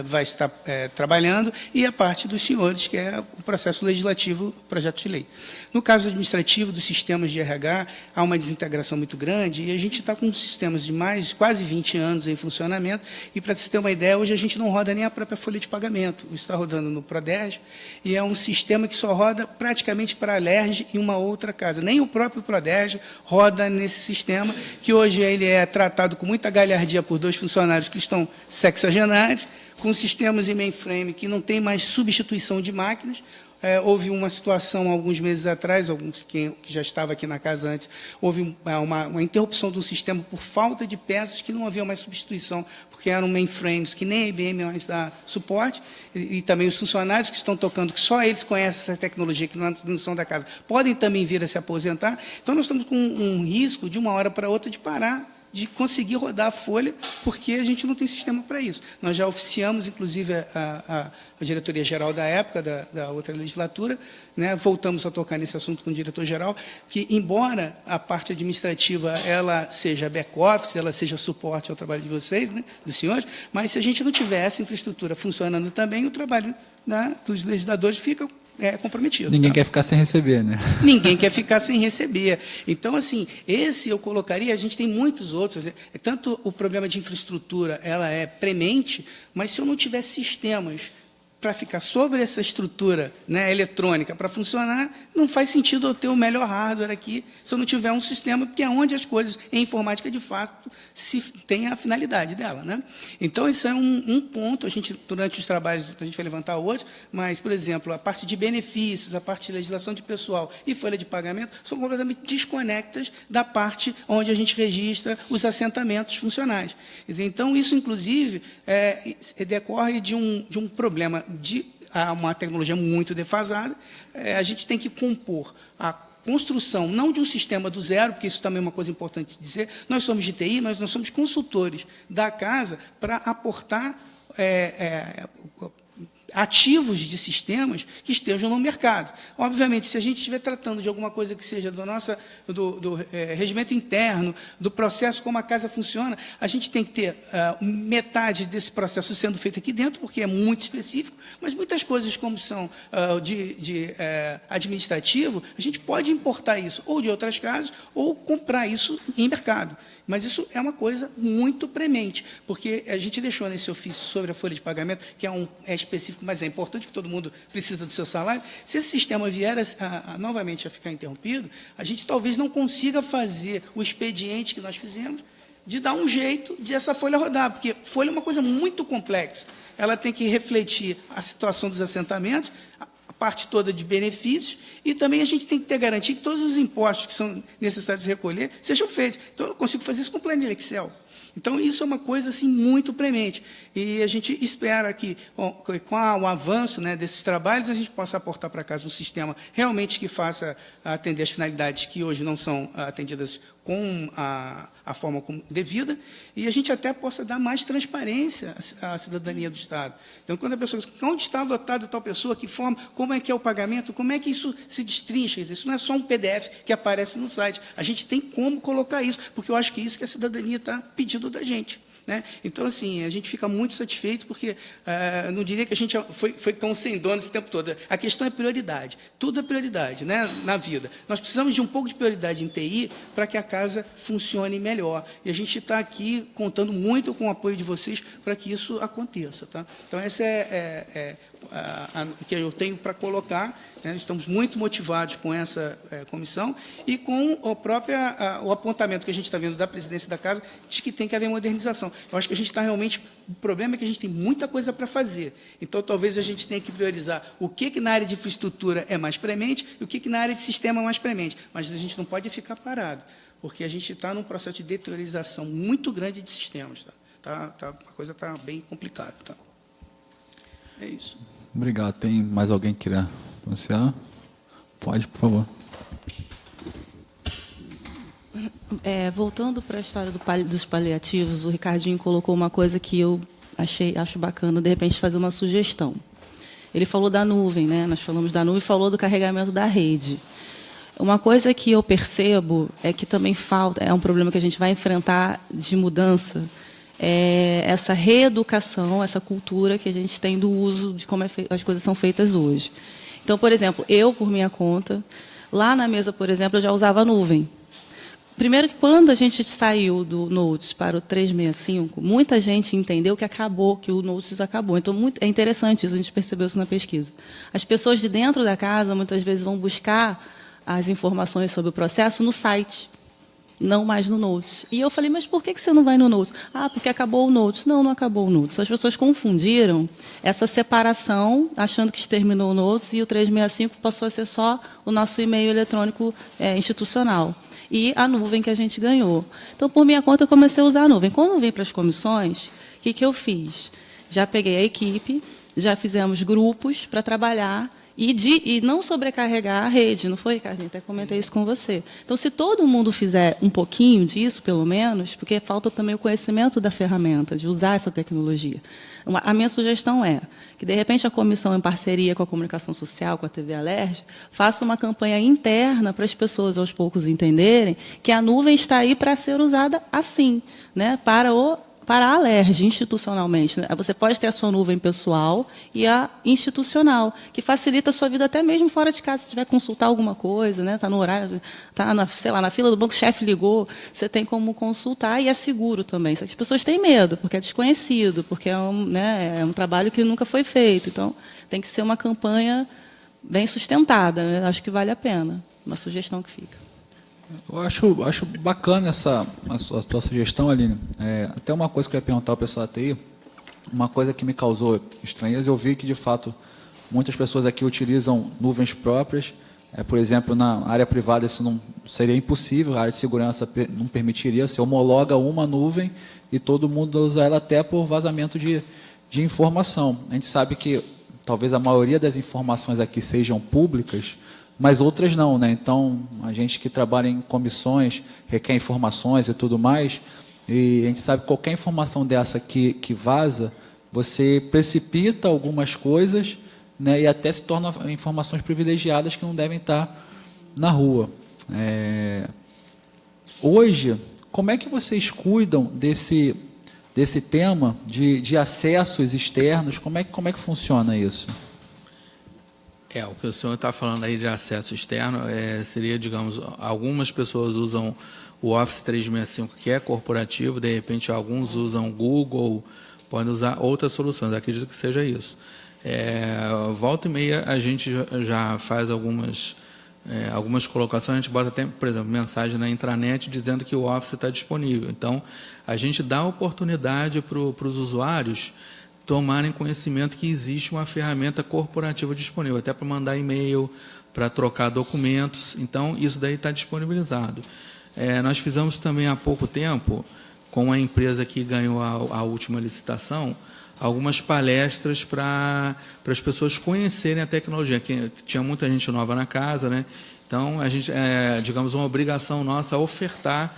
vai estar trabalhando, e a parte dos senhores, que é o processo legislativo, o projeto de lei. No caso administrativo dos sistemas de RH, há uma desintegração muito grande, e a gente está com sistemas de quase 20 anos em funcionamento, e para você ter uma ideia, hoje a gente não roda nem a própria folha de pagamento, está rodando no Prodege, e é um sistema que só roda praticamente para a Alerj e uma outra casa. Nem o próprio Prodege roda nesse sistema, que hoje ele é tratado com muita galhardia por 2 funcionários que estão sexagenários, com sistemas em mainframe que não tem mais substituição de máquinas. Houve uma situação, alguns meses atrás, alguns que já estava aqui na casa antes, houve uma interrupção do sistema por falta de peças que não havia mais substituição, porque eram mainframes que nem a IBM mais dá suporte, e também os funcionários que estão tocando, que só eles conhecem essa tecnologia, que não são da casa, podem também vir a se aposentar. Então, nós estamos com um risco, de uma hora para outra, de parar, de conseguir rodar a folha, porque a gente não tem sistema para isso. Nós já oficiamos, inclusive, a diretoria-geral da época, da outra legislatura, né, voltamos a tocar nesse assunto com o diretor-geral, que, embora a parte administrativa ela seja back-office, ela seja suporte ao trabalho de vocês, né, dos senhores, mas se a gente não tiver essa infraestrutura funcionando também, o trabalho, né, dos legisladores fica comprometido. Ninguém quer ficar sem receber, né? Ninguém quer ficar sem receber. Então, assim, esse eu colocaria, a gente tem muitos outros, tanto o problema de infraestrutura, ela é premente, mas se eu não tiver sistemas para ficar sobre essa estrutura, né, eletrônica para funcionar, não faz sentido eu ter o melhor hardware aqui se eu não tiver um sistema, que é onde as coisas, em informática, de fato, se tem a finalidade dela, né? Então, isso é um ponto, durante os trabalhos, a gente vai levantar outros, mas, por exemplo, a parte de benefícios, a parte de legislação de pessoal e folha de pagamento são completamente desconectas da parte onde a gente registra os assentamentos funcionais. Quer dizer, então, isso, inclusive, decorre de um problema de uma tecnologia muito defasada. A gente tem que compor a construção, não de um sistema do zero, porque isso também é uma coisa importante de dizer, nós somos de TI, mas nós somos consultores da casa para aportar ativos de sistemas que estejam no mercado. Obviamente, se a gente estiver tratando de alguma coisa que seja do regimento interno, do processo como a casa funciona, a gente tem que ter metade desse processo sendo feito aqui dentro, porque é muito específico, mas muitas coisas como são administrativo, a gente pode importar isso ou de outras casas ou comprar isso em mercado. Mas isso é uma coisa muito premente, porque a gente deixou nesse ofício sobre a folha de pagamento, que é específico, mas é importante, que todo mundo precisa do seu salário. Se esse sistema vier novamente a ficar interrompido, a gente talvez não consiga fazer o expediente que nós fizemos, de dar um jeito de essa folha rodar, porque folha é uma coisa muito complexa. Ela tem que refletir a situação dos assentamentos, a parte toda de benefícios, e também a gente tem que ter garantia que todos os impostos que são necessários recolher sejam feitos. Então, eu consigo fazer isso com planilha Excel. Então, isso é uma coisa assim, muito premente. E a gente espera que, com o avanço, né, desses trabalhos, a gente possa aportar para casa um sistema realmente que faça atender as finalidades que hoje não são atendidas com a forma devida, e a gente até possa dar mais transparência à cidadania do Estado. Então, quando a pessoa diz, onde está lotado tal pessoa, que forma, como é que é o pagamento, como é que isso se destrincha? Isso não é só um PDF que aparece no site. A gente tem como colocar isso, porque eu acho que é isso que a cidadania está pedindo da gente. Né? Então, assim, a gente fica muito satisfeito, porque não diria que a gente foi cão sem dono esse tempo todo. A questão é prioridade. Tudo é prioridade, né, na vida. Nós precisamos de um pouco de prioridade em TI para que a casa funcione melhor. E a gente está aqui contando muito com o apoio de vocês para que isso aconteça. Tá? Então, esse que eu tenho para colocar. Né? Estamos muito motivados com essa comissão e com o apontamento que a gente está vendo da presidência da Casa de que tem que haver modernização. Eu acho que a gente está realmente... O problema é que a gente tem muita coisa para fazer. Então, talvez a gente tenha que priorizar o que na área de infraestrutura é mais premente e o que na área de sistema é mais premente. Mas a gente não pode ficar parado, porque a gente está num processo de deteriorização muito grande de sistemas. A coisa está bem complicada. Tá? É isso. Obrigado. Tem mais alguém que queira pronunciar? Pode, por favor. Voltando para a história dos paliativos, o Ricardinho colocou uma coisa que eu acho bacana, de repente, fazer uma sugestão. Ele falou da nuvem, né? Nós falamos da nuvem e falou do carregamento da rede. Uma coisa que eu percebo é que também falta, é um problema que a gente vai enfrentar de mudança, é essa reeducação, essa cultura que a gente tem do uso de como as coisas são feitas hoje. Então, por exemplo, eu, por minha conta, lá na mesa, por exemplo, eu já usava a nuvem. Primeiro que quando a gente saiu do Notes para o 365, muita gente entendeu que acabou, que o Notes acabou. Então, é interessante isso, a gente percebeu isso na pesquisa. As pessoas de dentro da casa, muitas vezes, vão buscar as informações sobre o processo no site, não mais no Notes. E eu falei, mas por que você não vai no Notes? Porque acabou o Notes. Não, não acabou o Notes. As pessoas confundiram essa separação, achando que exterminou o Notes, e o 365 passou a ser só o nosso e-mail eletrônico institucional. E a nuvem que a gente ganhou. Então, por minha conta, eu comecei a usar a nuvem. Quando eu vim para as comissões, o que eu fiz? Já peguei a equipe, já fizemos grupos para trabalhar e não sobrecarregar a rede, não foi, Ricardinho? Até comentei isso com você. Então, se todo mundo fizer um pouquinho disso, pelo menos, porque falta também o conhecimento da ferramenta, de usar essa tecnologia. A minha sugestão é que, de repente, a comissão, em parceria com a comunicação social, com a TV Alerj, faça uma campanha interna para as pessoas, aos poucos, entenderem que a nuvem está aí para ser usada assim, né, para a Alerj, institucionalmente. Você pode ter a sua nuvem pessoal e a institucional, que facilita a sua vida até mesmo fora de casa. Se tiver que consultar alguma coisa, né, está no horário, está na fila do banco, o chefe ligou, você tem como consultar e é seguro também. As pessoas têm medo, porque é desconhecido, porque é um trabalho que nunca foi feito. Então, tem que ser uma campanha bem sustentada. Eu acho que vale a pena. Uma sugestão que fica. Eu acho bacana a sua sugestão, Aline. Até uma coisa que eu ia perguntar ao pessoal da TI, uma coisa que me causou estranheza, eu vi que, de fato, muitas pessoas aqui utilizam nuvens próprias. Por exemplo, na área privada isso não seria impossível, a área de segurança não permitiria. Você homologa uma nuvem e todo mundo usa ela até por vazamento de informação. A gente sabe que talvez a maioria das informações aqui sejam públicas, mas outras não, né? Então, a gente que trabalha em comissões, requer informações e tudo mais, e a gente sabe que qualquer informação dessa que vaza, você precipita algumas coisas, né, e até se torna informações privilegiadas que não devem estar na rua. Hoje, como é que vocês cuidam desse tema de acessos externos? Como é que funciona isso? O que o senhor está falando aí de acesso externo seria, digamos, algumas pessoas usam o Office 365, que é corporativo, de repente alguns usam o Google, podem usar outras soluções, acredito que seja isso. Volta e meia a gente já faz algumas colocações, a gente bota até, por exemplo, mensagem na intranet dizendo que o Office está disponível. Então, a gente dá oportunidade para os usuários tomarem conhecimento que existe uma ferramenta corporativa disponível, até para mandar e-mail, para trocar documentos. Então, isso daí está disponibilizado. Nós fizemos também há pouco tempo, com a empresa que ganhou a última licitação, algumas palestras para as pessoas conhecerem a tecnologia, que tinha muita gente nova na casa, né? Então, a gente, digamos, uma obrigação nossa ofertar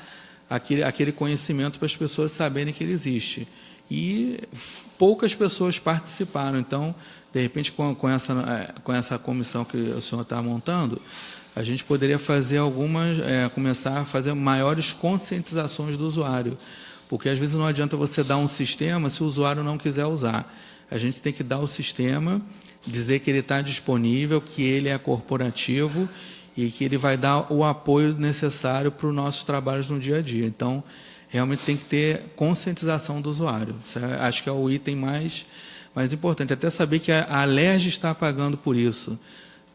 aquele conhecimento para as pessoas saberem que ele existe. E poucas pessoas participaram. Então, de repente, com essa comissão que o senhor está montando, a gente poderia fazer começar a fazer maiores conscientizações do usuário. Porque, às vezes, não adianta você dar um sistema se o usuário não quiser usar. A gente tem que dar o sistema, dizer que ele está disponível, que ele é corporativo e que ele vai dar o apoio necessário para os nossos trabalhos no dia a dia. Então, realmente tem que ter conscientização do usuário. Acho que é o item Mas é importante até saber que a Alerj está pagando por isso.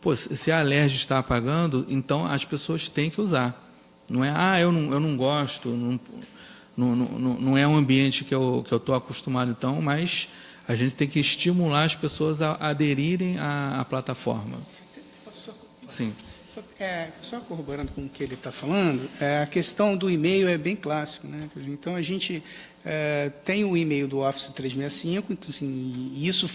Pô, se a Alerj está pagando, então as pessoas têm que usar. Não é, eu não gosto, não é um ambiente que eu estou acostumado, então, mas a gente tem que estimular as pessoas a aderirem à plataforma. Sim. Só corroborando com o que ele está falando, a questão do e-mail é bem clássico, né? Quer dizer, então, a gente tem o e-mail do Office 365, então, assim, e isso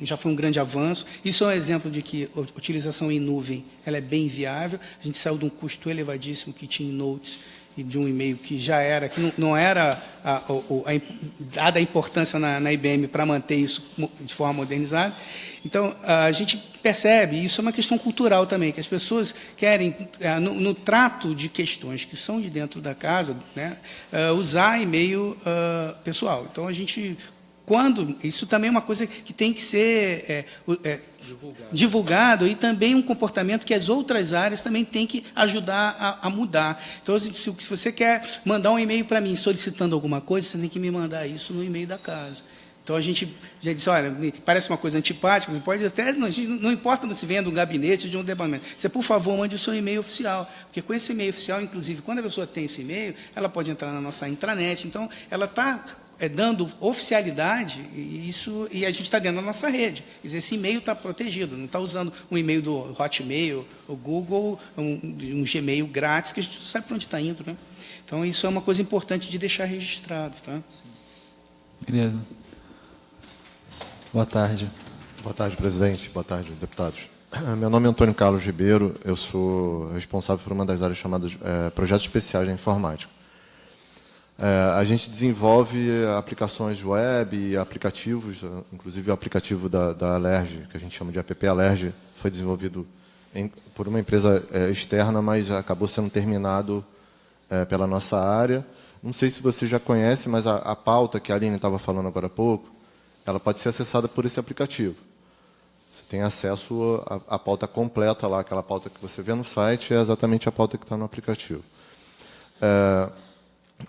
já foi um grande avanço. Isso é um exemplo de que a utilização em nuvem ela é bem viável. A gente saiu de um custo elevadíssimo que tinha em Notes e de um e-mail que já era, que não era dada a importância na IBM para manter isso de forma modernizada. Então, a gente percebe, isso é uma questão cultural também, que as pessoas querem, no trato de questões que são de dentro da casa, né, usar e-mail pessoal. Então, a gente... isso também é uma coisa que tem que ser divulgado e também um comportamento que as outras áreas também têm que ajudar a mudar. Então, se você quer mandar um e-mail para mim solicitando alguma coisa, você tem que me mandar isso no e-mail da casa. Então, a gente já disse, olha, parece uma coisa antipática, você pode até, não importa se venha de um gabinete ou de um departamento, você, por favor, mande o seu e-mail oficial, porque com esse e-mail oficial, inclusive, quando a pessoa tem esse e-mail, ela pode entrar na nossa intranet, então, ela está dando oficialidade, e a gente está dentro da nossa rede. Quer dizer, esse e-mail está protegido, não está usando um e-mail do Hotmail, o Google, um Gmail grátis, que a gente não sabe para onde está indo. Né? Então, isso é uma coisa importante de deixar registrado. Tá? Beleza. Boa tarde. Boa tarde, presidente. Boa tarde, deputados. Meu nome é Antônio Carlos Ribeiro, eu sou responsável por uma das áreas chamadas Projetos Especiais da Informática. A gente desenvolve aplicações web e aplicativos, inclusive o aplicativo da Alerj, que a gente chama de app Alerj, foi desenvolvido por uma empresa externa, mas acabou sendo terminado pela nossa área. Não sei se você já conhece, mas a pauta que a Aline estava falando agora há pouco, ela pode ser acessada por esse aplicativo. Você tem acesso à pauta completa lá, aquela pauta que você vê no site é exatamente a pauta que está no aplicativo.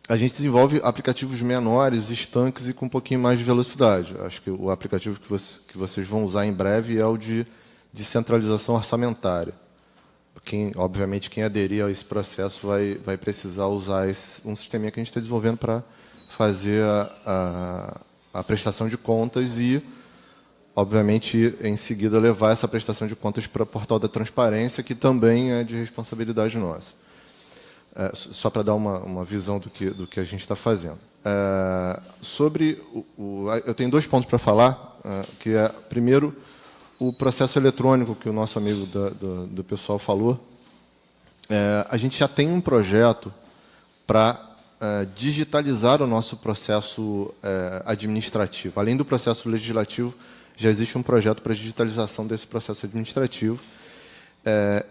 A gente desenvolve aplicativos menores, estanques e com um pouquinho mais de velocidade. Acho que o aplicativo que vocês vão usar em breve é o de descentralização orçamentária. Obviamente, quem aderir a esse processo vai precisar usar um sisteminha que a gente está desenvolvendo para fazer a prestação de contas e, obviamente, em seguida, levar essa prestação de contas para o portal da transparência, que também é de responsabilidade nossa. Só para dar uma visão do que a gente está fazendo. Eu tenho 2 pontos para falar, que é, primeiro, o processo eletrônico que o nosso amigo do pessoal falou. A gente já tem um projeto para digitalizar o nosso processo administrativo. Além do processo legislativo, já existe um projeto para digitalização desse processo administrativo.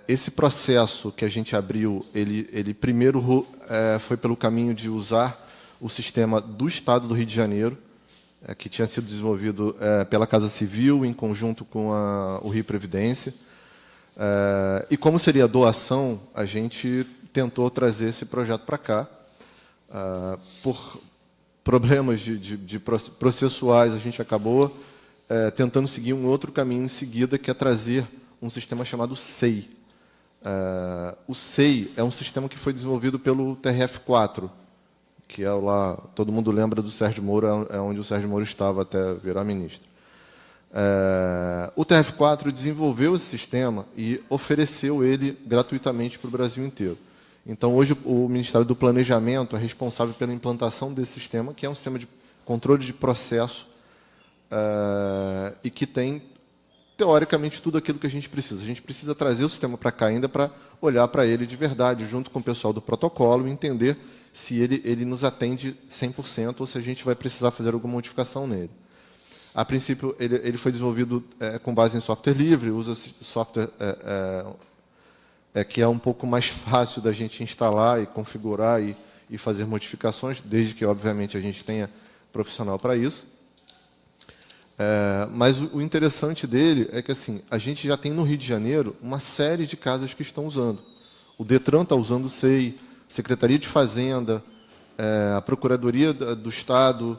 Esse processo que a gente abriu, ele primeiro foi pelo caminho de usar o sistema do Estado do Rio de Janeiro, que tinha sido desenvolvido pela Casa Civil, em conjunto com o Rio Previdência. E como seria doação, a gente tentou trazer esse projeto para cá. Por problemas de processuais, a gente acabou tentando seguir um outro caminho em seguida, que é trazer um sistema chamado SEI. O SEI é um sistema que foi desenvolvido pelo TRF4, que é lá, todo mundo lembra do Sérgio Moro, é onde o Sérgio Moro estava até virar ministro. O TRF4 desenvolveu esse sistema e ofereceu ele gratuitamente para o Brasil inteiro. Então, hoje, o Ministério do Planejamento é responsável pela implantação desse sistema, que é um sistema de controle de processo e que tem, teoricamente, tudo aquilo que a gente precisa. A gente precisa trazer o sistema para cá ainda para olhar para ele de verdade, junto com o pessoal do protocolo, e entender se ele nos atende 100% ou se a gente vai precisar fazer alguma modificação nele. A princípio, ele foi desenvolvido com base em software livre, usa software que é um pouco mais fácil da gente instalar e configurar e fazer modificações, desde que, obviamente, a gente tenha profissional para isso. Mas o interessante dele é que assim, a gente já tem no Rio de Janeiro uma série de casas que estão usando. O Detran está usando o SEI, Secretaria de Fazenda, a Procuradoria do Estado,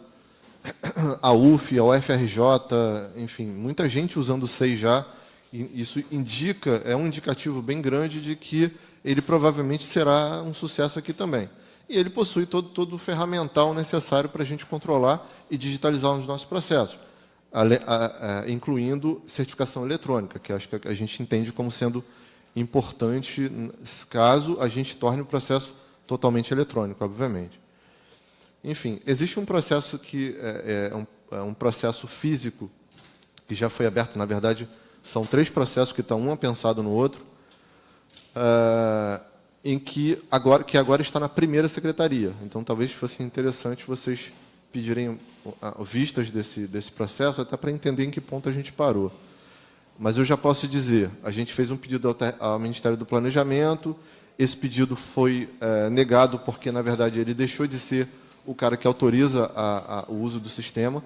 a UF, a UFRJ, enfim, muita gente usando o SEI já, e isso é um indicativo bem grande de que ele provavelmente será um sucesso aqui também. E ele possui todo o ferramental necessário para a gente controlar e digitalizar os nossos processos, incluindo certificação eletrônica, que acho que a gente entende como sendo importante caso a gente torne o processo totalmente eletrônico, obviamente. Enfim, existe um processo que é um processo físico que já foi aberto, na verdade, são 3 processos que estão um pensado no outro, em que agora está na primeira secretaria. Então, talvez fosse interessante vocês pedirem vistas desse processo, até para entender em que ponto a gente parou. Mas eu já posso dizer, a gente fez um pedido ao Ministério do Planejamento, esse pedido foi negado porque, na verdade, ele deixou de ser o cara que autoriza o uso do sistema,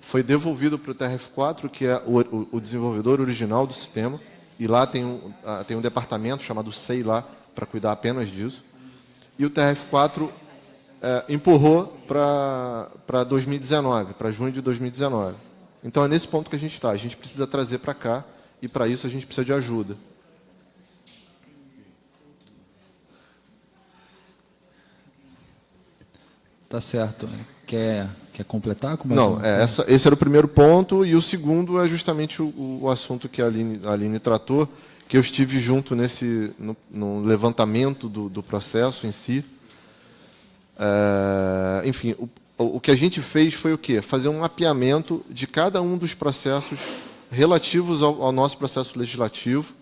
foi devolvido para o TRF4, que é o desenvolvedor original do sistema, e lá tem um departamento chamado SEI lá, para cuidar apenas disso, e o TRF4 empurrou para 2019, para junho de 2019. Então, é nesse ponto que a gente está. A gente precisa trazer para cá, e para isso a gente precisa de ajuda. Tá certo. Quer completar? Não, esse era o primeiro ponto, e o segundo é justamente o assunto que a Aline tratou, que eu estive junto no levantamento do processo em si. Enfim, o que a gente fez foi o quê? Fazer um mapeamento de cada um dos processos relativos ao nosso processo legislativo,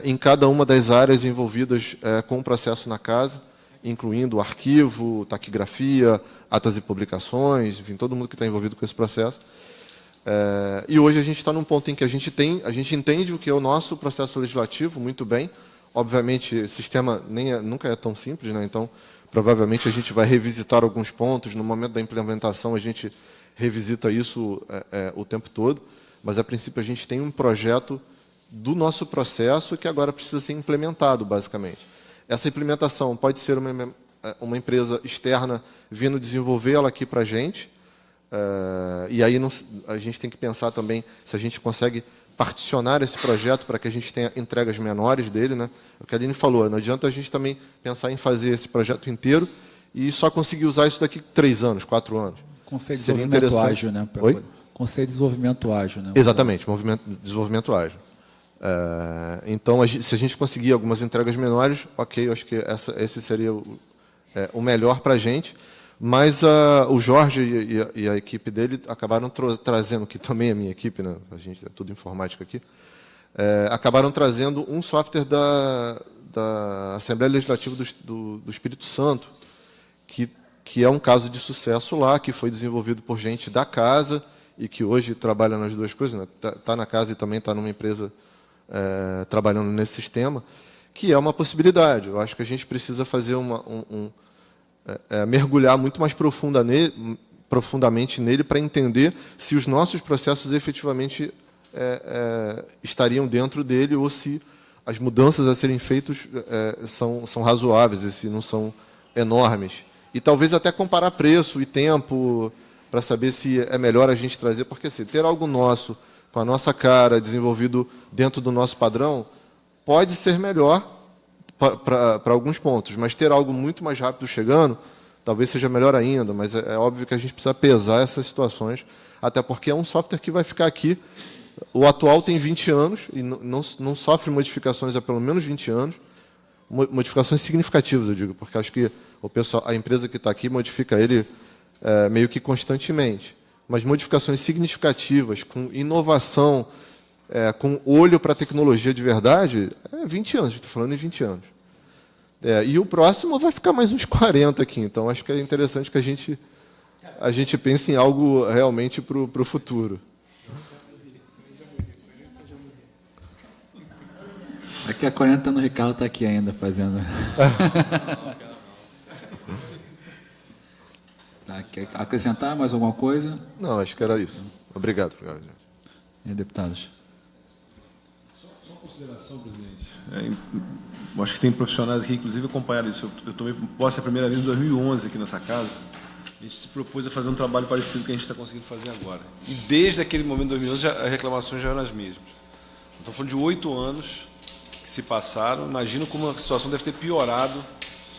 em cada uma das áreas envolvidas com o processo na casa, incluindo o arquivo, taquigrafia, atas e publicações, enfim, todo mundo que está envolvido com esse processo. E hoje a gente está num ponto em que a gente entende o que é o nosso processo legislativo muito bem. Obviamente, esse sistema nunca é tão simples, né? Então, provavelmente a gente vai revisitar alguns pontos. No momento da implementação, a gente revisita isso o tempo todo. Mas, a princípio, a gente tem um projeto do nosso processo que agora precisa ser implementado, basicamente. Essa implementação pode ser uma empresa externa vindo desenvolver ela aqui para a gente. E aí a gente tem que pensar também se a gente consegue particionar esse projeto para que a gente tenha entregas menores dele, né? O que a Aline falou, não adianta a gente também pensar em fazer esse projeto inteiro e só conseguir usar isso daqui 3 anos, 4 anos. Conceito de desenvolvimento ágil, né? Oi? Conceito de desenvolvimento ágil, né? Exatamente, desenvolvimento ágil. Então, se a gente conseguir algumas entregas menores, ok, eu acho que esse seria o melhor para a gente. Mas o Jorge e a equipe dele acabaram trazendo, que também é a minha equipe, né? A gente é tudo informática aqui, acabaram trazendo um software da Assembleia Legislativa do Espírito Santo, que é um caso de sucesso lá, que foi desenvolvido por gente da casa e que hoje trabalha nas duas coisas, né? Tá na casa e também está numa empresa trabalhando nesse sistema, que é uma possibilidade. Eu acho que a gente precisa fazer mergulhar muito mais profundamente nele para entender se os nossos processos efetivamente estariam dentro dele ou se as mudanças a serem feitas são razoáveis e se não são enormes. E talvez até comparar preço e tempo para saber se é melhor a gente trazer, porque assim, ter algo nosso, com a nossa cara, desenvolvido dentro do nosso padrão, pode ser melhor para alguns pontos, mas ter algo muito mais rápido chegando, talvez seja melhor ainda, mas é óbvio que a gente precisa pesar essas situações, até porque é um software que vai ficar aqui. O atual tem 20 anos e não sofre modificações há pelo menos 20 anos, modificações significativas, eu digo, porque acho que a empresa que está aqui modifica ele meio que constantemente, mas modificações significativas, com inovação, com olho para a tecnologia de verdade, 20 anos, estou falando em 20 anos. E o próximo vai ficar mais uns 40 aqui, então acho que é interessante que a gente pense em algo realmente para o futuro. Daqui a 40 anos o Ricardo está aqui ainda fazendo. Quer acrescentar mais alguma coisa? Não, acho que era isso. Obrigado. E deputados? Só uma consideração, presidente. Acho que tem profissionais aqui, inclusive, acompanharam isso. Eu tomei posse a primeira vez em 2011 aqui nessa casa. a gente se propôs a fazer um trabalho parecido com o que a gente está conseguindo fazer agora. E desde aquele momento, 2011, as reclamações já eram as mesmas. Estou falando de 8 anos que se passaram. Imagino como a situação deve ter piorado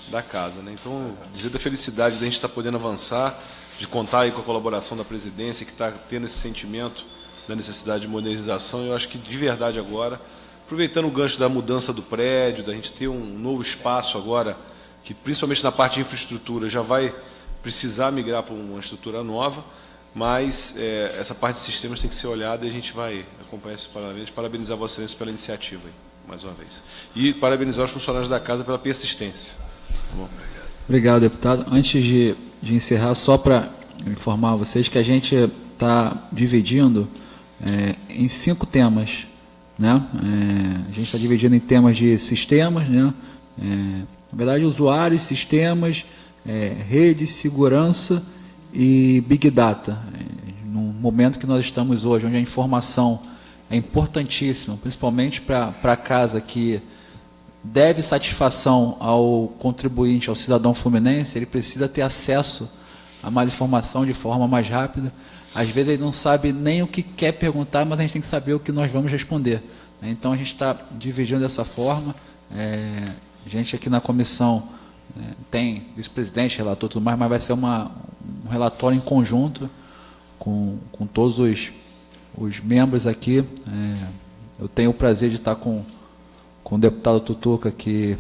da casa, né? Então, dizer da felicidade da gente estar podendo avançar, de contar aí com a colaboração da presidência, que está tendo esse sentimento da necessidade de modernização. Eu acho que, de verdade, agora, aproveitando o gancho da mudança do prédio, da gente ter um novo espaço agora, que principalmente na parte de infraestrutura já vai precisar migrar para uma estrutura nova, mas essa parte de sistemas tem que ser olhada e a gente vai acompanhar isso paralelamente. Parabenizar Vossa Excelência pela iniciativa, aí, mais uma vez. E parabenizar os funcionários da casa pela persistência. Tá bom? Obrigado, deputado. Antes de encerrar, só para informar vocês que a gente está dividindo em 5 temas, né? A gente está dividindo em temas de sistemas, né? Na verdade, usuários, sistemas, rede, segurança e Big Data. No momento que nós estamos hoje, onde a informação é importantíssima, principalmente para a casa que deve satisfação ao contribuinte, ao cidadão fluminense, ele precisa ter acesso a mais informação de forma mais rápida. Às vezes ele não sabe nem o que quer perguntar, mas a gente tem que saber o que nós vamos responder. Então a gente está dividindo dessa forma. A gente aqui na comissão tem vice-presidente, relator, tudo mais, mas vai ser um relatório em conjunto com todos os membros aqui. Eu tenho o prazer de estar com o deputado Tutuca, que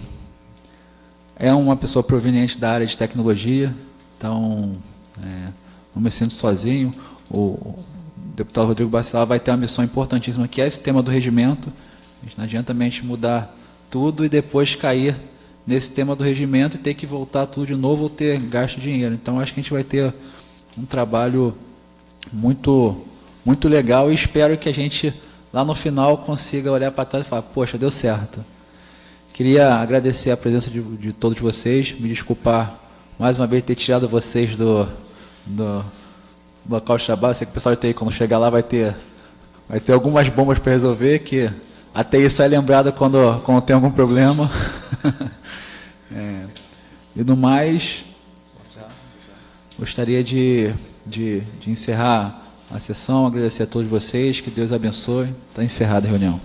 é uma pessoa proveniente da área de tecnologia, então não me sinto sozinho. O deputado Rodrigo Bacelar vai ter uma missão importantíssima, que é esse tema do regimento. A gente não adianta a gente mudar tudo e depois cair nesse tema do regimento e ter que voltar tudo de novo ou ter gasto dinheiro. Então, acho que a gente vai ter um trabalho muito, muito legal e espero que a gente, lá no final, consiga olhar para trás e falar, poxa, deu certo. Queria agradecer a presença de todos vocês, me desculpar mais uma vez ter tirado vocês do local de trabalho. Eu sei que o pessoal de TI, quando chegar lá, vai ter algumas bombas para resolver, que até isso é lembrado quando tem algum problema. E no mais, gostaria de encerrar a sessão, agradecer a todos vocês, que Deus abençoe. Está encerrada a reunião.